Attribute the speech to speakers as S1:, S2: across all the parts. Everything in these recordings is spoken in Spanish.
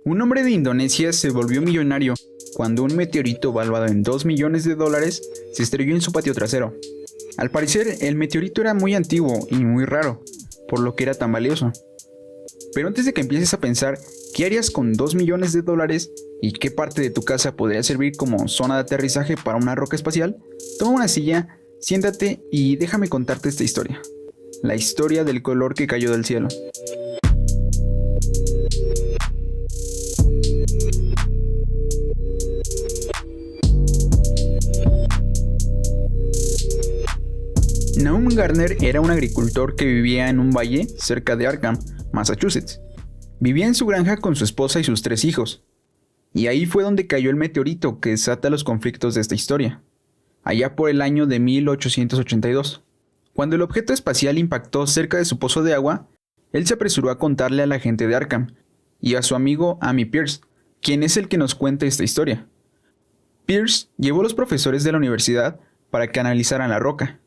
S1: Un hombre de Indonesia se volvió millonario cuando un meteorito valuado en $2 millones se estrelló en su patio trasero. Al parecer, el meteorito era muy antiguo y muy raro, por lo que era tan valioso. Pero antes de que empieces a pensar qué harías con $2 millones y qué parte de tu casa podría servir como zona de aterrizaje para una roca espacial, toma una silla, siéntate y déjame contarte esta historia. La historia del color que cayó del cielo. Nahum Garner era un agricultor que vivía en un valle cerca de Arkham, Massachusetts. Vivía en su granja con su esposa y sus 3 hijos. Y ahí fue donde cayó el meteorito que desata los conflictos de esta historia, allá por el año de 1882. Cuando el objeto espacial impactó cerca de su pozo de agua, él se apresuró a contarle a la gente de Arkham y a su amigo Amy Pierce, quien es el que nos cuenta esta historia. Pierce llevó a los profesores de la universidad para que analizaran la roca.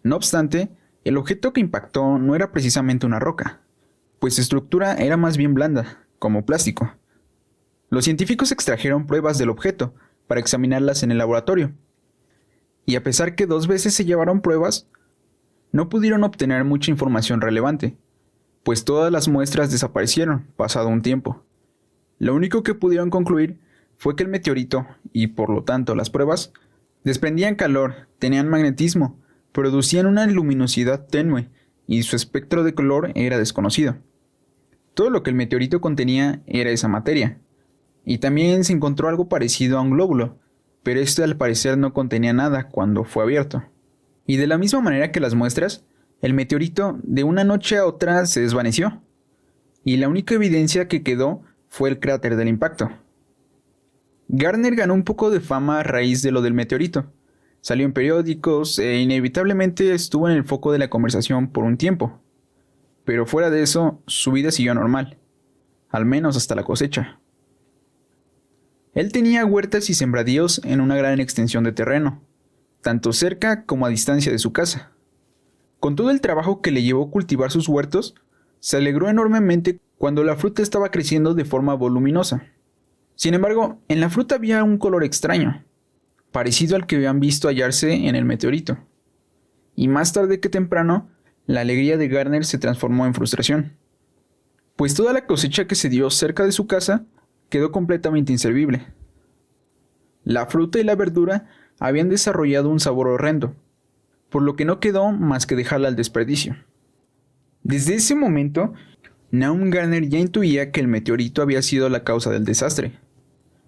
S1: No obstante, el objeto que impactó no era precisamente una roca, pues su estructura era más bien blanda, como plástico. Los científicos extrajeron pruebas del objeto para examinarlas en el laboratorio, y a pesar que 2 veces se llevaron pruebas, no pudieron obtener mucha información relevante, pues todas las muestras desaparecieron pasado un tiempo. Lo único que pudieron concluir fue que el meteorito, y por lo tanto las pruebas, desprendían calor, tenían magnetismo, producían una luminosidad tenue y su espectro de color era desconocido. Todo lo que el meteorito contenía era esa materia. Y también se encontró algo parecido a un glóbulo, pero este al parecer no contenía nada cuando fue abierto. Y de la misma manera que las muestras, el meteorito de una noche a otra se desvaneció. Y la única evidencia que quedó fue el cráter del impacto. Garner ganó un poco de fama a raíz de lo del meteorito. Salió en periódicos e inevitablemente estuvo en el foco de la conversación por un tiempo. Pero fuera de eso, su vida siguió normal, al menos hasta la cosecha. Él tenía huertas y sembradíos en una gran extensión de terreno, tanto cerca como a distancia de su casa. Con todo el trabajo que le llevó cultivar sus huertos, se alegró enormemente cuando la fruta estaba creciendo de forma voluminosa. Sin embargo, en la fruta había un color extraño, parecido al que habían visto hallarse en el meteorito. Y más tarde que temprano, la alegría de Garner se transformó en frustración, pues toda la cosecha que se dio cerca de su casa quedó completamente inservible. La fruta y la verdura habían desarrollado un sabor horrendo, por lo que no quedó más que dejarla al desperdicio. Desde ese momento, Nahum Garner ya intuía que el meteorito había sido la causa del desastre.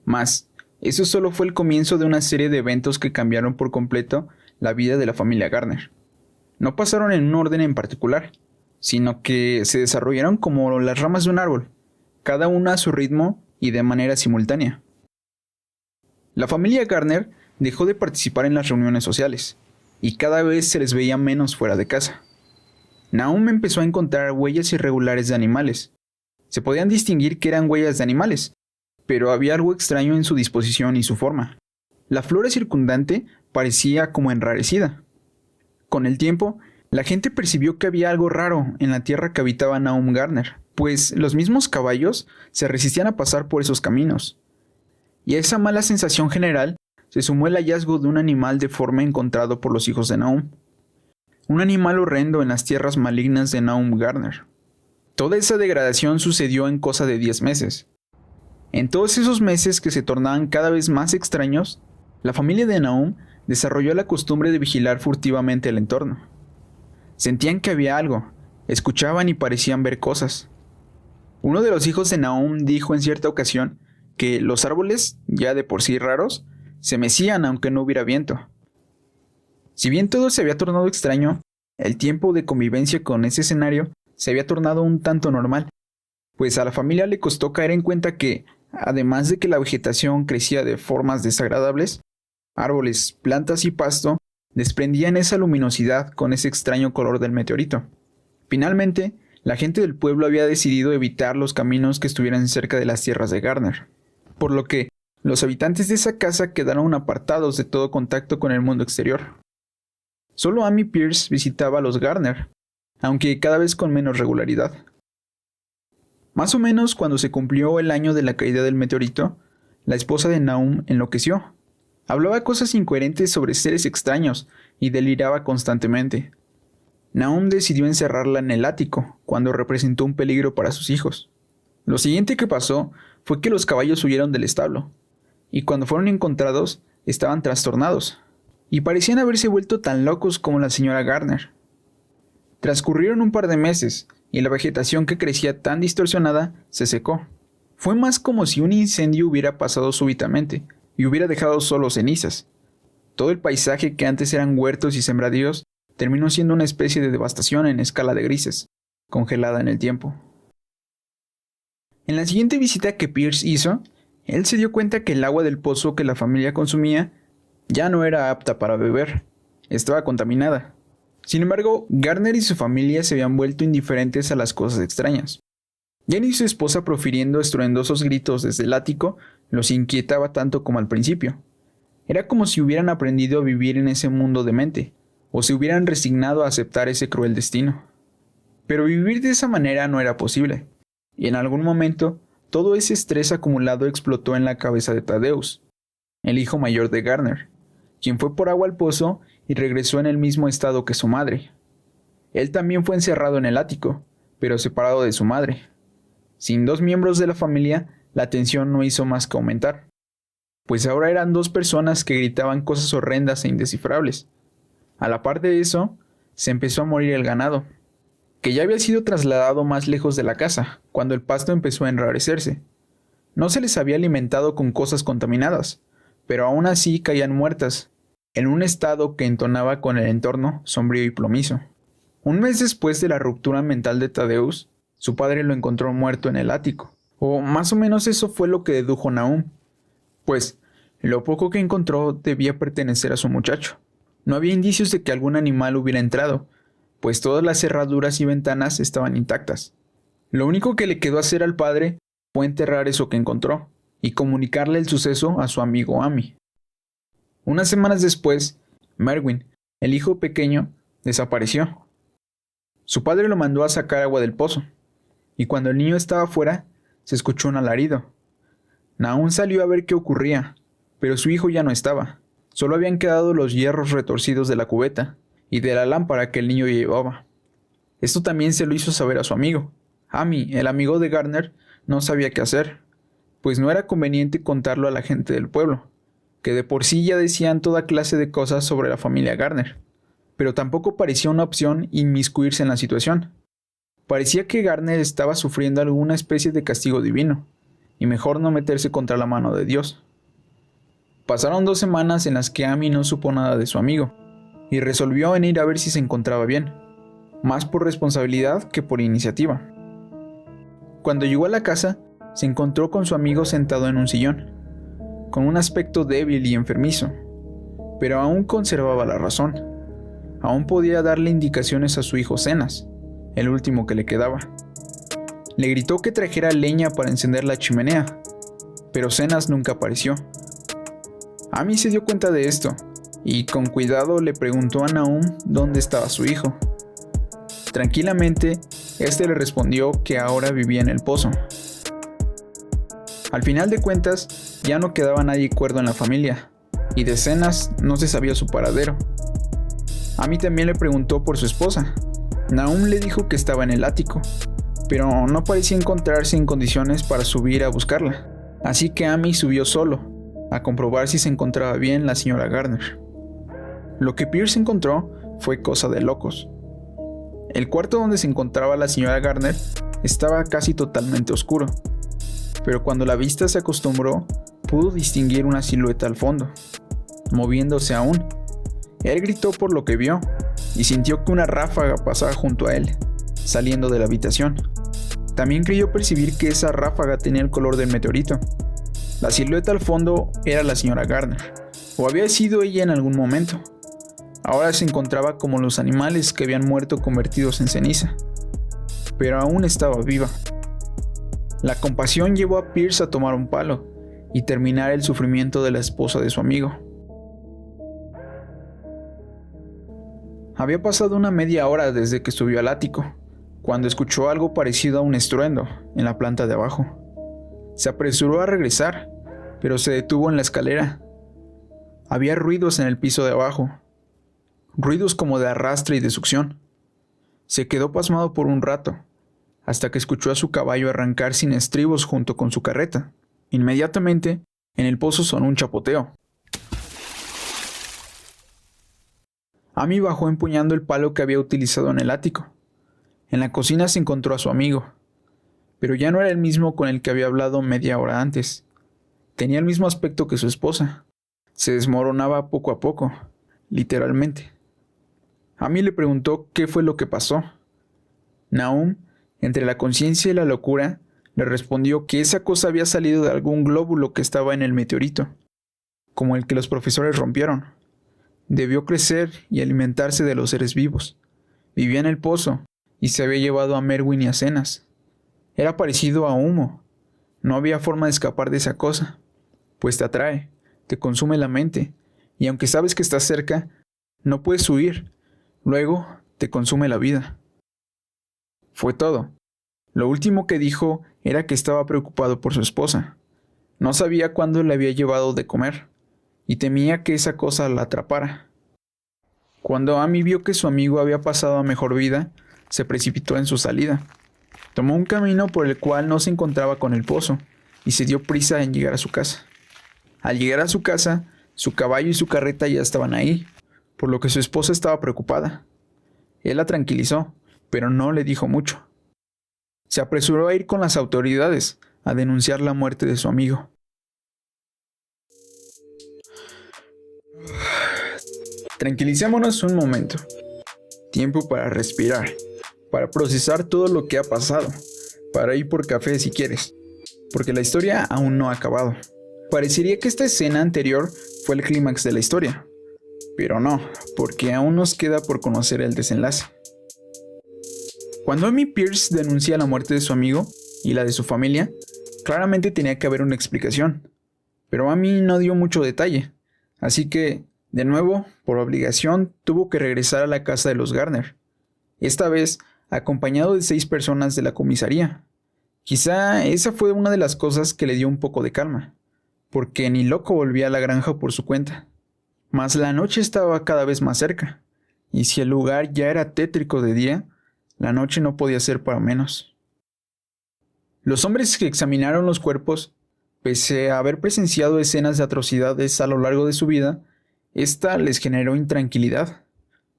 S1: Mas, eso solo fue el comienzo de una serie de eventos que cambiaron por completo la vida de la familia Garner. No pasaron en un orden en particular, sino que se desarrollaron como las ramas de un árbol, cada una a su ritmo y de manera simultánea. La familia Garner dejó de participar en las reuniones sociales, y cada vez se les veía menos fuera de casa. Nahum empezó a encontrar huellas irregulares de animales. Se podían distinguir que eran huellas de animales, pero había algo extraño en su disposición y su forma. La flora circundante parecía como enrarecida. Con el tiempo, la gente percibió que había algo raro en la tierra que habitaba Nahum Garner, pues los mismos caballos se resistían a pasar por esos caminos. Y a esa mala sensación general se sumó el hallazgo de un animal deforme encontrado por los hijos de Nahum. Un animal horrendo en las tierras malignas de Nahum Garner. Toda esa degradación sucedió en cosa de 10 meses. En todos esos meses que se tornaban cada vez más extraños, la familia de Nahum desarrolló la costumbre de vigilar furtivamente el entorno. Sentían que había algo, escuchaban y parecían ver cosas. Uno de los hijos de Nahum dijo en cierta ocasión que los árboles, ya de por sí raros, se mecían aunque no hubiera viento. Si bien todo se había tornado extraño, el tiempo de convivencia con ese escenario se había tornado un tanto normal, pues a la familia le costó caer en cuenta que, además de que la vegetación crecía de formas desagradables, árboles, plantas y pasto desprendían esa luminosidad con ese extraño color del meteorito. Finalmente, la gente del pueblo había decidido evitar los caminos que estuvieran cerca de las tierras de Garner, por lo que los habitantes de esa casa quedaron apartados de todo contacto con el mundo exterior. Solo Amy Pierce visitaba a los Garner, aunque cada vez con menos regularidad. Más o menos cuando se cumplió el año de la caída del meteorito, la esposa de Nahum enloqueció. Hablaba cosas incoherentes sobre seres extraños y deliraba constantemente. Nahum decidió encerrarla en el ático cuando representó un peligro para sus hijos. Lo siguiente que pasó fue que los caballos huyeron del establo, y cuando fueron encontrados estaban trastornados, y parecían haberse vuelto tan locos como la señora Gardner. Transcurrieron un par de meses, y la vegetación que crecía tan distorsionada se secó. Fue más como si un incendio hubiera pasado súbitamente, y hubiera dejado solo cenizas. Todo el paisaje que antes eran huertos y sembradíos terminó siendo una especie de devastación en escala de grises, congelada en el tiempo. En la siguiente visita que Pierce hizo, él se dio cuenta que el agua del pozo que la familia consumía ya no era apta para beber, estaba contaminada. Sin embargo, Gardner y su familia se habían vuelto indiferentes a las cosas extrañas. Jenny y su esposa, profiriendo estruendosos gritos desde el ático, los inquietaba tanto como al principio. Era como si hubieran aprendido a vivir en ese mundo demente, o se hubieran resignado a aceptar ese cruel destino. Pero vivir de esa manera no era posible, y en algún momento todo ese estrés acumulado explotó en la cabeza de Thaddeus, el hijo mayor de Gardner, quien fue por agua al pozo y regresó en el mismo estado que su madre. Él también fue encerrado en el ático, pero separado de su madre. Sin dos miembros de la familia, la tensión no hizo más que aumentar, pues ahora eran dos personas que gritaban cosas horrendas e indescifrables. A la par de eso, se empezó a morir el ganado, que ya había sido trasladado más lejos de la casa, cuando el pasto empezó a enrarecerse. No se les había alimentado con cosas contaminadas, pero aún así caían muertas, en un estado que entonaba con el entorno sombrío y plomizo. Un mes después de la ruptura mental de Thaddeus, su padre lo encontró muerto en el ático, o más o menos eso fue lo que dedujo Nahum, pues lo poco que encontró debía pertenecer a su muchacho. No había indicios de que algún animal hubiera entrado, pues todas las cerraduras y ventanas estaban intactas. Lo único que le quedó hacer al padre fue enterrar eso que encontró y comunicarle el suceso a su amigo Amy. Unas semanas después, Merwin, el hijo pequeño, desapareció. Su padre lo mandó a sacar agua del pozo, y cuando el niño estaba fuera, se escuchó un alarido. Nahum salió a ver qué ocurría, pero su hijo ya no estaba. Solo habían quedado los hierros retorcidos de la cubeta y de la lámpara que el niño llevaba. Esto también se lo hizo saber a su amigo. Amy, el amigo de Gardner, no sabía qué hacer, pues no era conveniente contarlo a la gente del pueblo, que de por sí ya decían toda clase de cosas sobre la familia Gardner, pero tampoco parecía una opción inmiscuirse en la situación. Parecía que Gardner estaba sufriendo alguna especie de castigo divino, y mejor no meterse contra la mano de Dios. Pasaron 2 semanas en las que Amy no supo nada de su amigo, y resolvió en ir a ver si se encontraba bien, más por responsabilidad que por iniciativa. Cuando llegó a la casa, se encontró con su amigo sentado en un sillón, con un aspecto débil y enfermizo, pero aún conservaba la razón. Aún podía darle indicaciones a su hijo Zenas, el último que le quedaba. Le gritó que trajera leña para encender la chimenea, pero Zenas nunca apareció. Amy se dio cuenta de esto, y con cuidado le preguntó a Nahum dónde estaba su hijo. Tranquilamente, este le respondió que ahora vivía en el pozo. Al final de cuentas, ya no quedaba nadie cuerdo en la familia, y de Zenas no se sabía su paradero. Amy también le preguntó por su esposa. Nahum le dijo que estaba en el ático, pero no parecía encontrarse en condiciones para subir a buscarla, así que Amy subió solo, a comprobar si se encontraba bien la señora Gardner. Lo que Pierce encontró fue cosa de locos. El cuarto donde se encontraba la señora Gardner estaba casi totalmente oscuro, pero cuando la vista se acostumbró, pudo distinguir una silueta al fondo, moviéndose aún. Él gritó por lo que vio, y sintió que una ráfaga pasaba junto a él, saliendo de la habitación. También creyó percibir que esa ráfaga tenía el color del meteorito. La silueta al fondo era la señora Gardner, o había sido ella en algún momento. Ahora se encontraba como los animales que habían muerto convertidos en ceniza, pero aún estaba viva. La compasión llevó a Pierce a tomar un palo y terminar el sufrimiento de la esposa de su amigo. Había pasado una media hora desde que subió al ático, cuando escuchó algo parecido a un estruendo en la planta de abajo. Se apresuró a regresar, pero se detuvo en la escalera. Había ruidos en el piso de abajo, ruidos como de arrastre y de succión. Se quedó pasmado por un rato, hasta que escuchó a su caballo arrancar sin estribos junto con su carreta. Inmediatamente, en el pozo sonó un chapoteo. Amy bajó empuñando el palo que había utilizado en el ático. En la cocina se encontró a su amigo, pero ya no era el mismo con el que había hablado media hora antes. Tenía el mismo aspecto que su esposa. Se desmoronaba poco a poco, literalmente. Amy le preguntó qué fue lo que pasó. Nahum, entre la conciencia y la locura, le respondió que esa cosa había salido de algún glóbulo que estaba en el meteorito, como el que los profesores rompieron. Debió crecer y alimentarse de los seres vivos. Vivía en el pozo y se había llevado a Merwin y a Cenas. Era parecido a humo. No había forma de escapar de esa cosa, pues te atrae, te consume la mente, y aunque sabes que estás cerca, no puedes huir. Luego te consume la vida. Fue todo. Lo último que dijo era que estaba preocupado por su esposa. No sabía cuándo le había llevado de comer, y temía que esa cosa la atrapara. Cuando Amy vio que su amigo había pasado a mejor vida, se precipitó en su salida. Tomó un camino por el cual no se encontraba con el pozo, y se dio prisa en llegar a su casa. Al llegar a su casa, su caballo y su carreta ya estaban ahí, por lo que su esposa estaba preocupada. Él la tranquilizó, pero no le dijo mucho. Se apresuró a ir con las autoridades a denunciar la muerte de su amigo. Tranquilicémonos un momento. Tiempo para respirar, para procesar todo lo que ha pasado, para ir por café si quieres, porque la historia aún no ha acabado. Parecería que esta escena anterior fue el clímax de la historia, pero no, porque aún nos queda por conocer el desenlace. Cuando Amy Pierce denuncia la muerte de su amigo y la de su familia, claramente tenía que haber una explicación, pero Amy no dio mucho detalle, así que, de nuevo, por obligación, tuvo que regresar a la casa de los Garner, esta vez acompañado de 6 personas de la comisaría. Quizá esa fue una de las cosas que le dio un poco de calma, porque ni loco volvía a la granja por su cuenta. Mas la noche estaba cada vez más cerca, y si el lugar ya era tétrico de día, la noche no podía ser para menos. Los hombres que examinaron los cuerpos, pese a haber presenciado escenas de atrocidades a lo largo de su vida, esta les generó intranquilidad,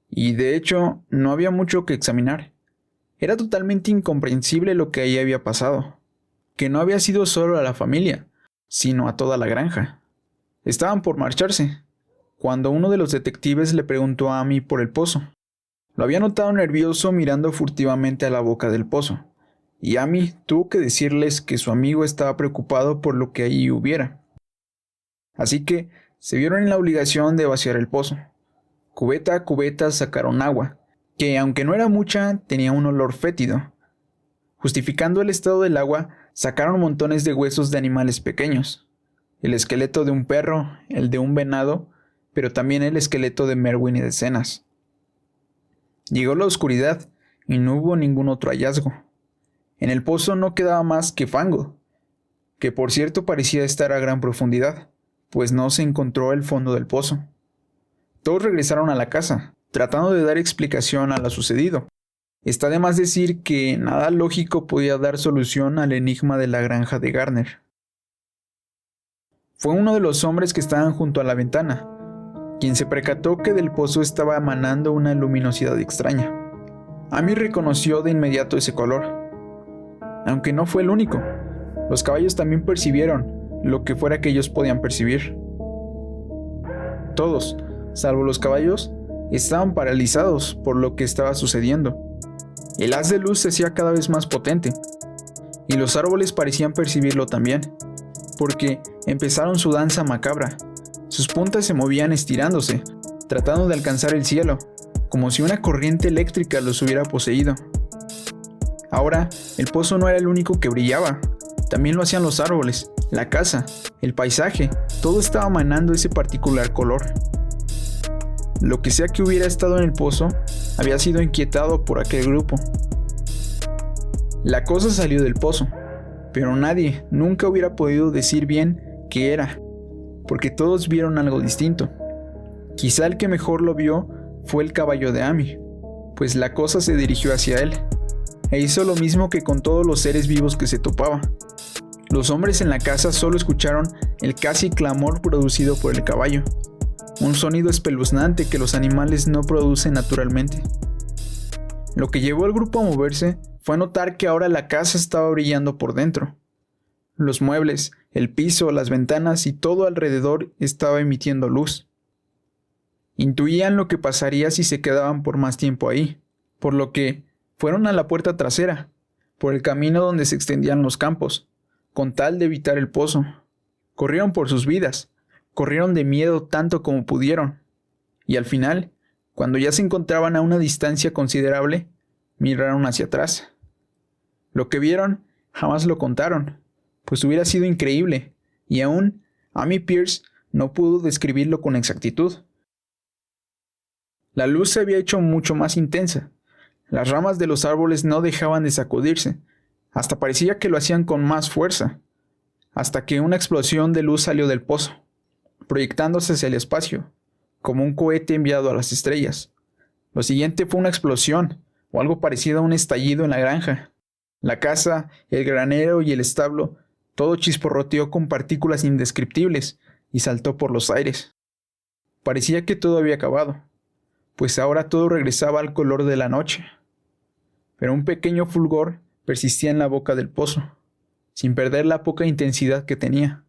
S1: y de hecho no había mucho que examinar. Era totalmente incomprensible lo que ahí había pasado, que no había sido solo a la familia, sino a toda la granja. Estaban por marcharse, cuando uno de los detectives le preguntó a Amy por el pozo. Lo había notado nervioso mirando furtivamente a la boca del pozo, y Amy tuvo que decirles que su amigo estaba preocupado por lo que allí hubiera. Así que se vieron en la obligación de vaciar el pozo. Cubeta a cubeta sacaron agua, que aunque no era mucha, tenía un olor fétido. Justificando el estado del agua, sacaron montones de huesos de animales pequeños. El esqueleto de un perro, el de un venado, pero también el esqueleto de Merwin y de Cenas. Llegó la oscuridad y no hubo ningún otro hallazgo. En el pozo no quedaba más que fango, que por cierto parecía estar a gran profundidad, pues no se encontró el fondo del pozo. Todos regresaron a la casa, tratando de dar explicación a lo sucedido. Está de más decir que nada lógico podía dar solución al enigma de la granja de Garner. Fue uno de los hombres que estaban junto a la ventana, quien se percató que del pozo estaba emanando una luminosidad extraña. Amy reconoció de inmediato ese color. Aunque no fue el único, los caballos también percibieron lo que fuera que ellos podían percibir. Todos, salvo los caballos, estaban paralizados por lo que estaba sucediendo. El haz de luz se hacía cada vez más potente, y los árboles parecían percibirlo también, porque empezaron su danza macabra. Sus puntas se movían estirándose, tratando de alcanzar el cielo, como si una corriente eléctrica los hubiera poseído. Ahora, el pozo no era el único que brillaba, también lo hacían los árboles, la casa, el paisaje, todo estaba emanando ese particular color. Lo que sea que hubiera estado en el pozo, había sido inquietado por aquel grupo. La cosa salió del pozo, pero nadie nunca hubiera podido decir bien qué era, porque todos vieron algo distinto. Quizá el que mejor lo vio fue el caballo de Amy, pues la cosa se dirigió hacia él, e hizo lo mismo que con todos los seres vivos que se topaba. Los hombres en la casa solo escucharon el casi clamor producido por el caballo, un sonido espeluznante que los animales no producen naturalmente. Lo que llevó al grupo a moverse fue notar que ahora la casa estaba brillando por dentro. Los muebles, el piso, las ventanas y todo alrededor estaba emitiendo luz. Intuían lo que pasaría si se quedaban por más tiempo ahí, por lo que fueron a la puerta trasera, por el camino donde se extendían los campos, con tal de evitar el pozo. Corrieron por sus vidas, corrieron de miedo tanto como pudieron, y al final, cuando ya se encontraban a una distancia considerable, miraron hacia atrás. Lo que vieron jamás lo contaron, pues hubiera sido increíble, y aún Amy Pierce no pudo describirlo con exactitud. La luz se había hecho mucho más intensa. Las ramas de los árboles no dejaban de sacudirse, hasta parecía que lo hacían con más fuerza, hasta que una explosión de luz salió del pozo, proyectándose hacia el espacio, como un cohete enviado a las estrellas. Lo siguiente fue una explosión, o algo parecido a un estallido en la granja. La casa, el granero y el establo, todo chisporroteó con partículas indescriptibles y saltó por los aires. Parecía que todo había acabado, pues ahora todo regresaba al color de la noche. Pero un pequeño fulgor persistía en la boca del pozo, sin perder la poca intensidad que tenía.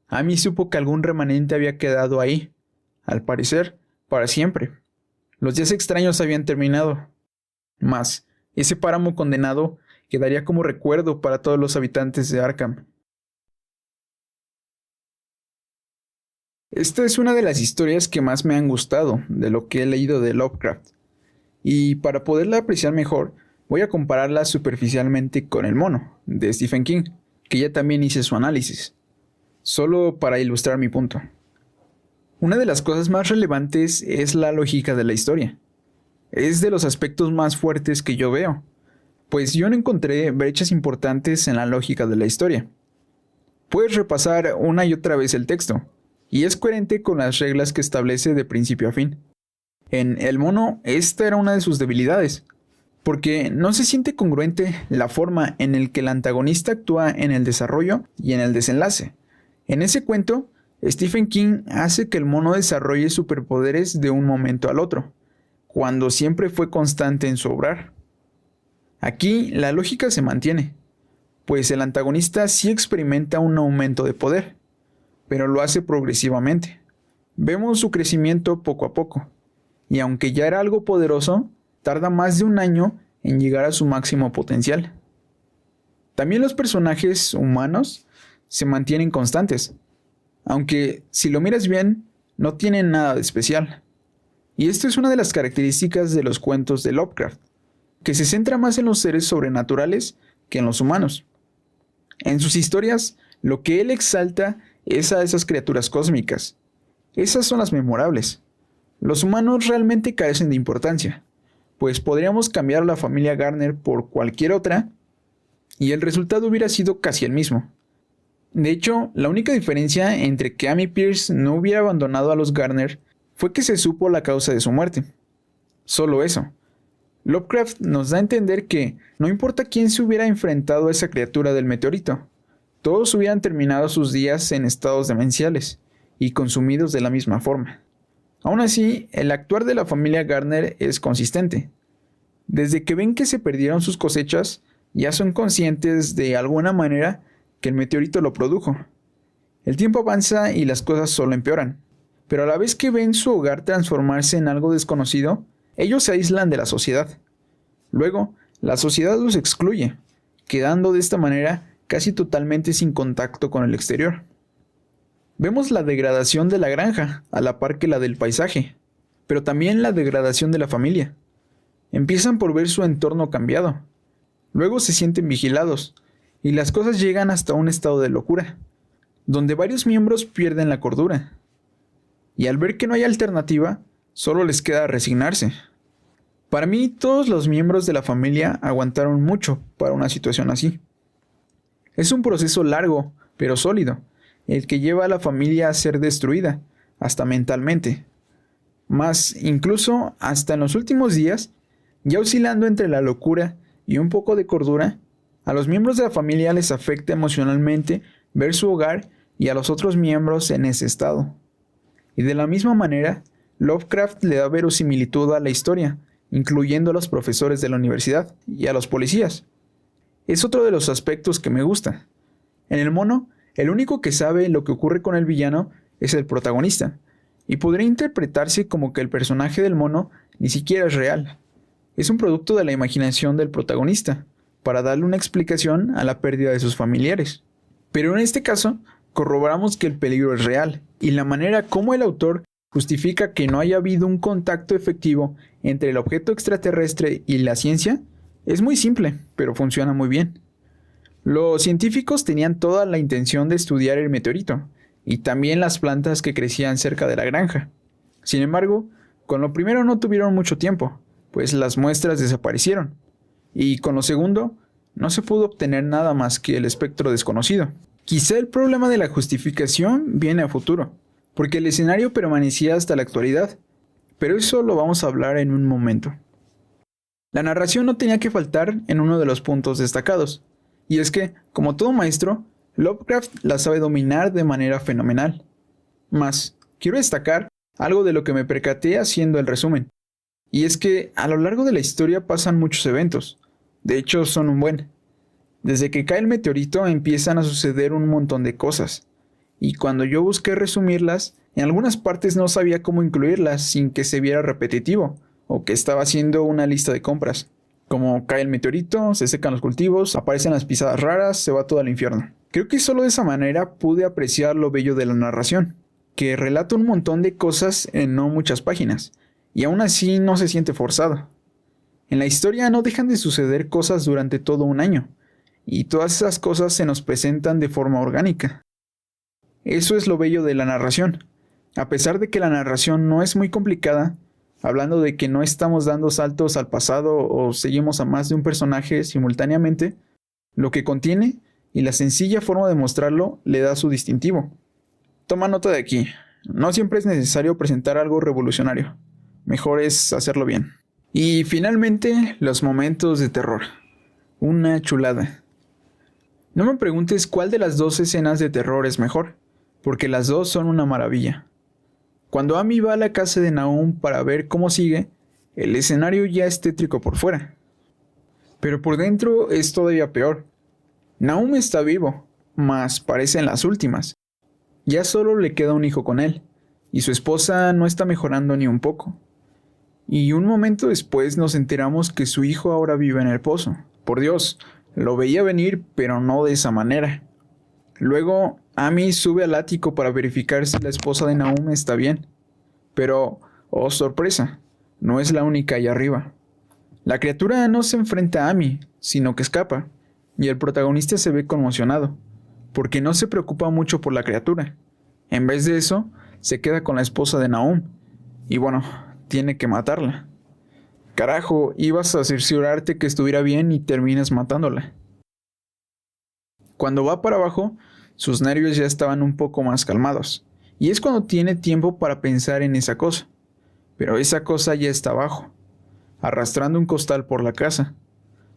S1: Amy supo que algún remanente había quedado ahí, al parecer, para siempre. Los días extraños habían terminado, mas ese páramo condenado quedaría como recuerdo para todos los habitantes de Arkham. Esta es una de las historias que más me han gustado de lo que he leído de Lovecraft, y para poderla apreciar mejor, voy a compararla superficialmente con El Mono, de Stephen King, que ya también hice su análisis, solo para ilustrar mi punto. Una de las cosas más relevantes es la lógica de la historia. Es de los aspectos más fuertes que yo veo, pues yo no encontré brechas importantes en la lógica de la historia. Puedes repasar una y otra vez el texto, y es coherente con las reglas que establece de principio a fin. En El Mono, esta era una de sus debilidades, porque no se siente congruente la forma en la que el antagonista actúa en el desarrollo y en el desenlace. En ese cuento, Stephen King hace que el mono desarrolle superpoderes de un momento al otro, cuando siempre fue constante en su obrar. Aquí la lógica se mantiene, pues el antagonista sí experimenta un aumento de poder, pero lo hace progresivamente. Vemos su crecimiento poco a poco, y aunque ya era algo poderoso, tarda más de un año en llegar a su máximo potencial. También los personajes humanos se mantienen constantes, aunque si lo miras bien, no tienen nada de especial. Y esto es una de las características de los cuentos de Lovecraft, que se centra más en los seres sobrenaturales que en los humanos. En sus historias, lo que él exalta es a esas criaturas cósmicas. Esas son las memorables. Los humanos realmente carecen de importancia, pues podríamos cambiar a la familia Garner por cualquier otra, y el resultado hubiera sido casi el mismo. De hecho, la única diferencia entre que Amy Pierce no hubiera abandonado a los Garner fue que se supo la causa de su muerte. Solo eso. Lovecraft nos da a entender que no importa quién se hubiera enfrentado a esa criatura del meteorito, todos hubieran terminado sus días en estados demenciales y consumidos de la misma forma. Aún así, el actuar de la familia Garner es consistente. Desde que ven que se perdieron sus cosechas, ya son conscientes de alguna manera que el meteorito lo produjo. El tiempo avanza y las cosas solo empeoran, pero a la vez que ven su hogar transformarse en algo desconocido, ellos se aíslan de la sociedad. Luego, la sociedad los excluye, quedando de esta manera casi totalmente sin contacto con el exterior. Vemos la degradación de la granja, a la par que la del paisaje, pero también la degradación de la familia. Empiezan por ver su entorno cambiado. Luego se sienten vigilados, y las cosas llegan hasta un estado de locura, donde varios miembros pierden la cordura. Y al ver que no hay alternativa, solo les queda resignarse. Para mí, todos los miembros de la familia aguantaron mucho para una situación así. Es un proceso largo, pero sólido, el que lleva a la familia a ser destruida, hasta mentalmente. Más, incluso hasta en los últimos días, ya oscilando entre la locura y un poco de cordura, a los miembros de la familia les afecta emocionalmente ver su hogar y a los otros miembros en ese estado. Y de la misma manera, Lovecraft le da verosimilitud a la historia, incluyendo a los profesores de la universidad y a los policías. Es otro de los aspectos que me gusta. En el mono, el único que sabe lo que ocurre con el villano es el protagonista, y podría interpretarse como que el personaje del mono ni siquiera es real. Es un producto de la imaginación del protagonista, para darle una explicación a la pérdida de sus familiares. Pero en este caso, corroboramos que el peligro es real, y la manera como el autor justifica que no haya habido un contacto efectivo entre el objeto extraterrestre y la ciencia es muy simple, pero funciona muy bien. Los científicos tenían toda la intención de estudiar el meteorito, y también las plantas que crecían cerca de la granja. Sin embargo, con lo primero no tuvieron mucho tiempo, pues las muestras desaparecieron, y con lo segundo, no se pudo obtener nada más que el espectro desconocido. Quizá el problema de la justificación viene a futuro, porque el escenario permanecía hasta la actualidad, pero eso lo vamos a hablar en un momento. La narración no tenía que faltar en uno de los puntos destacados, y es que, como todo maestro, Lovecraft la sabe dominar de manera fenomenal. Más, quiero destacar algo de lo que me percaté haciendo el resumen, y es que a lo largo de la historia pasan muchos eventos, de hecho son un buen. Desde que cae el meteorito empiezan a suceder un montón de cosas, y cuando yo busqué resumirlas, en algunas partes no sabía cómo incluirlas sin que se viera repetitivo, o que estaba haciendo una lista de compras. Como cae el meteorito, se secan los cultivos, aparecen las pisadas raras, se va todo al infierno. Creo que solo de esa manera pude apreciar lo bello de la narración, que relata un montón de cosas en no muchas páginas, y aún así no se siente forzado. En la historia no dejan de suceder cosas durante todo un año, y todas esas cosas se nos presentan de forma orgánica. Eso es lo bello de la narración. A pesar de que la narración no es muy complicada, hablando de que no estamos dando saltos al pasado o seguimos a más de un personaje simultáneamente, lo que contiene y la sencilla forma de mostrarlo le da su distintivo. Toma nota de aquí, no siempre es necesario presentar algo revolucionario, mejor es hacerlo bien. Y finalmente, los momentos de terror. Una chulada. No me preguntes cuál de las dos escenas de terror es mejor, porque las dos son una maravilla. Cuando Amy va a la casa de Nahum para ver cómo sigue, el escenario ya es tétrico por fuera. Pero por dentro es todavía peor. Nahum está vivo, mas parece en las últimas. Ya solo le queda un hijo con él, y su esposa no está mejorando ni un poco. Y un momento después nos enteramos que su hijo ahora vive en el pozo. Por Dios, lo veía venir, pero no de esa manera. Luego, Amy sube al ático para verificar si la esposa de Nahum está bien. Pero, oh sorpresa, no es la única allá arriba. La criatura no se enfrenta a Amy, sino que escapa, y el protagonista se ve conmocionado, porque no se preocupa mucho por la criatura. En vez de eso, se queda con la esposa de Nahum, y bueno, tiene que matarla. Carajo, ibas a cerciorarte que estuviera bien y terminas matándola. Cuando va para abajo, sus nervios ya estaban un poco más calmados, y es cuando tiene tiempo para pensar en esa cosa. Pero esa cosa ya está abajo, arrastrando un costal por la casa.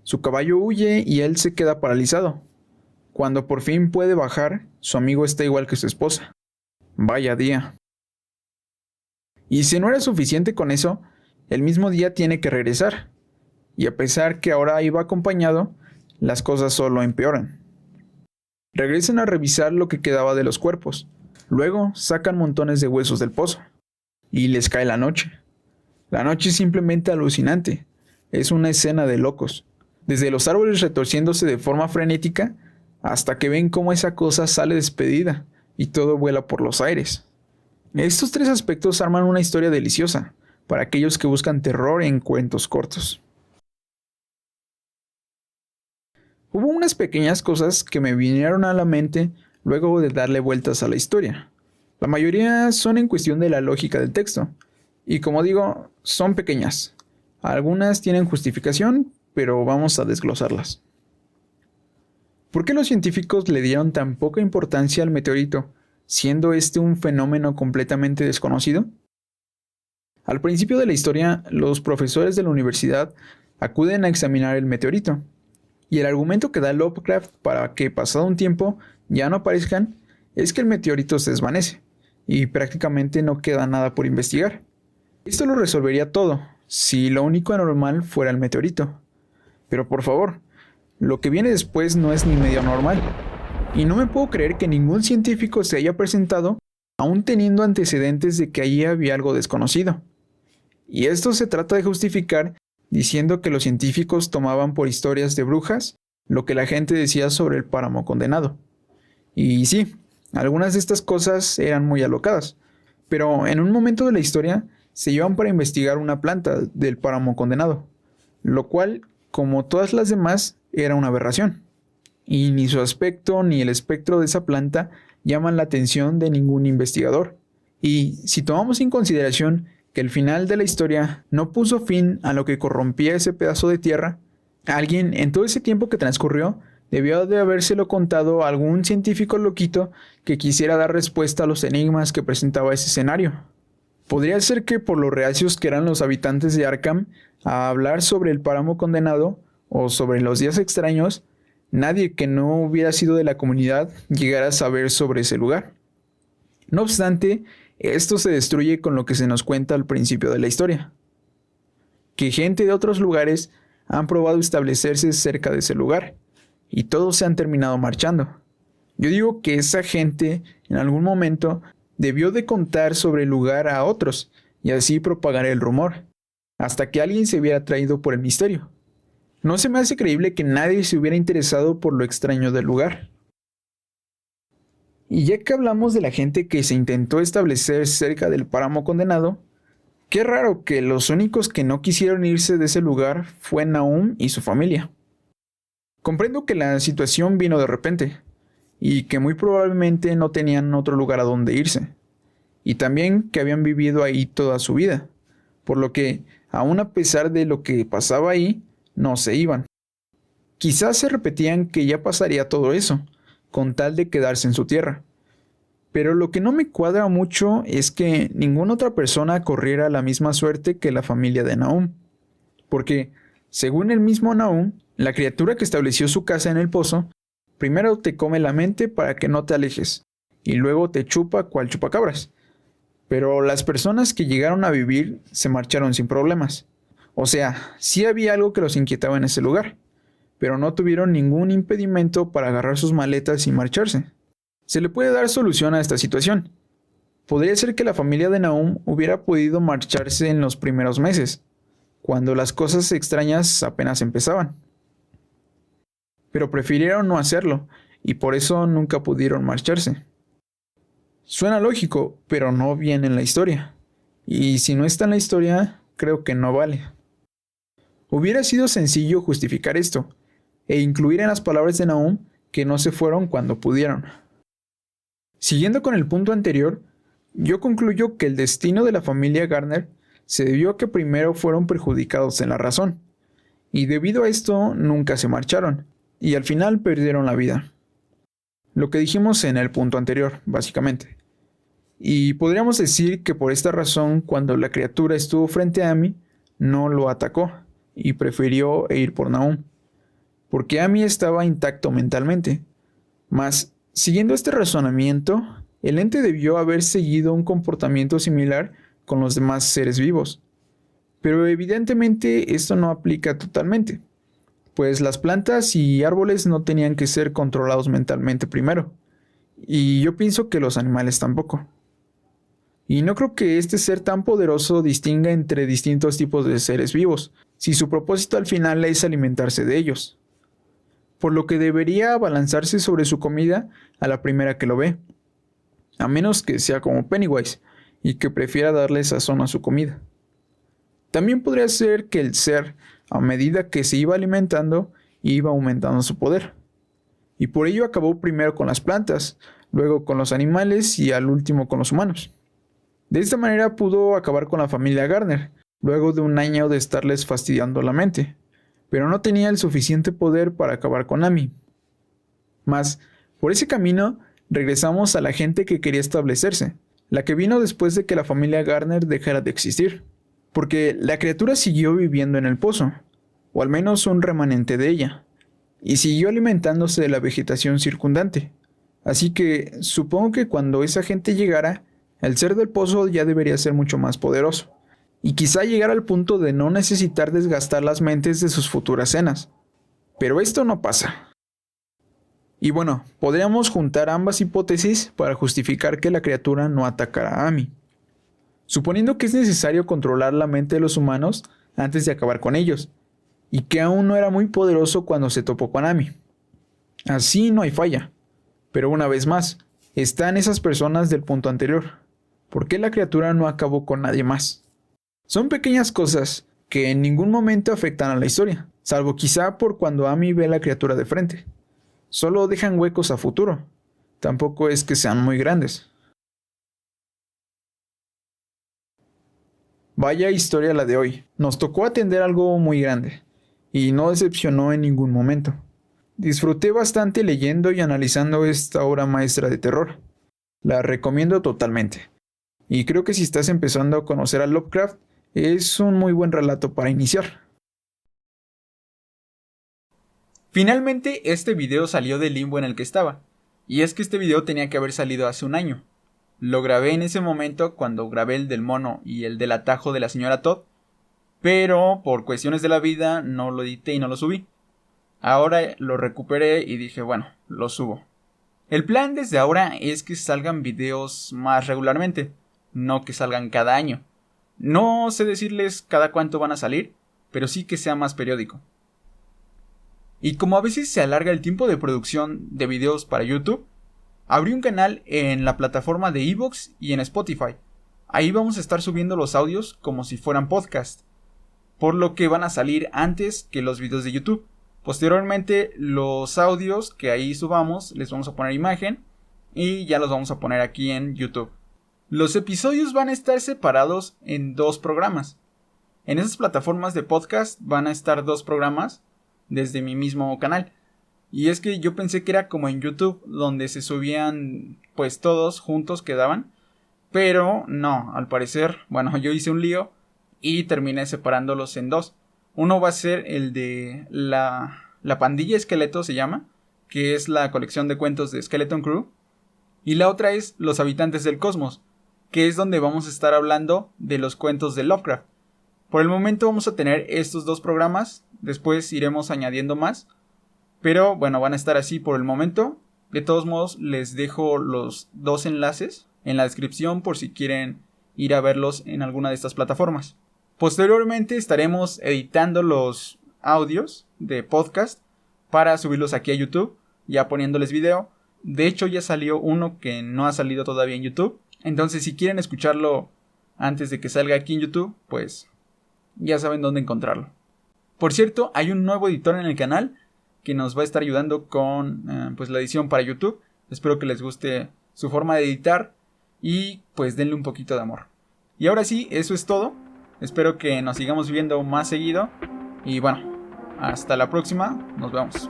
S1: Su caballo huye y él se queda paralizado. Cuando por fin puede bajar, su amigo está igual que su esposa. Vaya día. Y si no era suficiente con eso, el mismo día tiene que regresar. Y a pesar que ahora iba acompañado, las cosas solo empeoran. Regresan a revisar lo que quedaba de los cuerpos. Luego sacan montones de huesos del pozo. Y les cae la noche. La noche es simplemente alucinante. Es una escena de locos. Desde los árboles retorciéndose de forma frenética, hasta que ven cómo esa cosa sale despedida y todo vuela por los aires. Estos tres aspectos arman una historia deliciosa para aquellos que buscan terror en cuentos cortos. Hubo unas pequeñas cosas que me vinieron a la mente luego de darle vueltas a la historia. La mayoría son en cuestión de la lógica del texto, y como digo, son pequeñas. Algunas tienen justificación, pero vamos a desglosarlas. ¿Por qué los científicos le dieron tan poca importancia al meteorito, siendo este un fenómeno completamente desconocido? Al principio de la historia, los profesores de la universidad acuden a examinar el meteorito, y el argumento que da Lovecraft para que pasado un tiempo ya no aparezcan es que el meteorito se desvanece, y prácticamente no queda nada por investigar. Esto lo resolvería todo, si lo único anormal fuera el meteorito. Pero por favor, lo que viene después no es ni medio normal, y no me puedo creer que ningún científico se haya presentado aún teniendo antecedentes de que allí había algo desconocido. Y esto se trata de justificar diciendo que los científicos tomaban por historias de brujas lo que la gente decía sobre el páramo condenado. Y sí, algunas de estas cosas eran muy alocadas, pero en un momento de la historia se llevan para investigar una planta del páramo condenado, lo cual, como todas las demás, era una aberración. Y ni su aspecto ni el espectro de esa planta llaman la atención de ningún investigador. Y si tomamos en consideración que el final de la historia no puso fin a lo que corrompía ese pedazo de tierra, alguien en todo ese tiempo que transcurrió debió de habérselo contado a algún científico loquito que quisiera dar respuesta a los enigmas que presentaba ese escenario. Podría ser que por lo reacios que eran los habitantes de Arkham a hablar sobre el páramo condenado o sobre los días extraños, nadie que no hubiera sido de la comunidad llegara a saber sobre ese lugar. No obstante, esto se destruye con lo que se nos cuenta al principio de la historia, que gente de otros lugares han probado establecerse cerca de ese lugar, y todos se han terminado marchando. Yo digo que esa gente en algún momento debió de contar sobre el lugar a otros, y así propagar el rumor, hasta que alguien se viera atraído por el misterio. No se me hace creíble que nadie se hubiera interesado por lo extraño del lugar. Y ya que hablamos de la gente que se intentó establecer cerca del páramo condenado, qué raro que los únicos que no quisieron irse de ese lugar fue Nahum y su familia. Comprendo que la situación vino de repente, y que muy probablemente no tenían otro lugar a donde irse, y también que habían vivido ahí toda su vida, por lo que, aun a pesar de lo que pasaba ahí, no se iban. Quizás se repetían que ya pasaría todo eso, con tal de quedarse en su tierra. Pero lo que no me cuadra mucho es que ninguna otra persona corriera la misma suerte que la familia de Nahum. Porque, según el mismo Nahum, la criatura que estableció su casa en el pozo, primero te come la mente para que no te alejes, y luego te chupa cual chupacabras. Pero las personas que llegaron a vivir se marcharon sin problemas. O sea, sí había algo que los inquietaba en ese lugar, pero no tuvieron ningún impedimento para agarrar sus maletas y marcharse. Se le puede dar solución a esta situación. Podría ser que la familia de Nahum hubiera podido marcharse en los primeros meses, cuando las cosas extrañas apenas empezaban. Pero prefirieron no hacerlo, y por eso nunca pudieron marcharse. Suena lógico, pero no viene en la historia. Y si no está en la historia, creo que no vale. Hubiera sido sencillo justificar esto, e incluir en las palabras de Nahum que no se fueron cuando pudieron. Siguiendo con el punto anterior, yo concluyo que el destino de la familia Garner se debió a que primero fueron perjudicados en la razón, y debido a esto nunca se marcharon, y al final perdieron la vida. Lo que dijimos en el punto anterior, básicamente. Y podríamos decir que por esta razón, cuando la criatura estuvo frente a Amy, no lo atacó, y prefirió ir por Nahum, porque Amy estaba intacto mentalmente. Mas, siguiendo este razonamiento, el ente debió haber seguido un comportamiento similar con los demás seres vivos. Pero evidentemente esto no aplica totalmente, pues las plantas y árboles no tenían que ser controlados mentalmente primero, y yo pienso que los animales tampoco. Y no creo que este ser tan poderoso distinga entre distintos tipos de seres vivos, si su propósito al final es alimentarse de ellos. Por lo que debería abalanzarse sobre su comida a la primera que lo ve, a menos que sea como Pennywise, y que prefiera darle sazón a su comida. También podría ser que el ser, a medida que se iba alimentando, iba aumentando su poder. Y por ello acabó primero con las plantas, luego con los animales y al último con los humanos. De esta manera pudo acabar con la familia Garner, luego de un año de estarles fastidiando la mente, pero no tenía el suficiente poder para acabar con Amy. Mas, por ese camino, regresamos a la gente que quería establecerse, la que vino después de que la familia Garner dejara de existir, porque la criatura siguió viviendo en el pozo, o al menos un remanente de ella, y siguió alimentándose de la vegetación circundante. Así que supongo que cuando esa gente llegara, el ser del pozo ya debería ser mucho más poderoso, y quizá llegar al punto de no necesitar desgastar las mentes de sus futuras cenas. Pero esto no pasa. Y bueno, podríamos juntar ambas hipótesis para justificar que la criatura no atacara a Amy. Suponiendo que es necesario controlar la mente de los humanos antes de acabar con ellos, y que aún no era muy poderoso cuando se topó con Amy. Así no hay falla. Pero una vez más, están esas personas del punto anterior. ¿Por qué la criatura no acabó con nadie más? Son pequeñas cosas que en ningún momento afectan a la historia, salvo quizá por cuando Amy ve a la criatura de frente. Solo dejan huecos a futuro. Tampoco es que sean muy grandes. Vaya historia la de hoy. Nos tocó atender algo muy grande, y no decepcionó en ningún momento. Disfruté bastante leyendo y analizando esta obra maestra de terror. La recomiendo totalmente. Y creo que si estás empezando a conocer a Lovecraft, es un muy buen relato para iniciar.
S2: Finalmente este video salió del limbo en el que estaba, y es que este video tenía que haber salido hace un año. Lo grabé en ese momento cuando grabé el del mono y el del atajo de la señora Todd, pero por cuestiones de la vida no lo edité y no lo subí. Ahora lo recuperé y dije, bueno, lo subo. El plan desde ahora es que salgan videos más regularmente, no que salgan cada año. No sé decirles cada cuánto van a salir, pero sí que sea más periódico. Y como a veces se alarga el tiempo de producción de videos para YouTube, abrí un canal en la plataforma de iVoox y en Spotify. Ahí vamos a estar subiendo los audios como si fueran podcast, por lo que van a salir antes que los videos de YouTube. Posteriormente los audios que ahí subamos les vamos a poner imagen y ya los vamos a poner aquí en YouTube. Los episodios van a estar separados en 2 programas. En esas plataformas de podcast van a estar 2 programas desde mi mismo canal. Y es que yo pensé que era como en YouTube, donde se subían pues todos juntos quedaban. Pero no, al parecer, bueno, yo hice un lío y terminé separándolos en 2. Uno va a ser el de la pandilla esqueleto se llama, que es la colección de cuentos de Skeleton Crew. Y la otra es Los habitantes del cosmos, que es donde vamos a estar hablando de los cuentos de Lovecraft. Por el momento vamos a tener estos 2 programas, después iremos añadiendo más. Pero bueno, van a estar así por el momento. De todos modos, les dejo los 2 enlaces en la descripción por si quieren ir a verlos en alguna de estas plataformas. Posteriormente estaremos editando los audios de podcast para subirlos aquí a YouTube, ya poniéndoles video. De hecho, ya salió uno que no ha salido todavía en YouTube. Entonces, si quieren escucharlo antes de que salga aquí en YouTube, pues ya saben dónde encontrarlo. Por cierto, hay un nuevo editor en el canal que nos va a estar ayudando con pues la edición para YouTube. Espero que les guste su forma de editar y pues denle un poquito de amor. Y ahora sí, eso es todo. Espero que nos sigamos viendo más seguido. Y bueno, hasta la próxima. Nos vemos.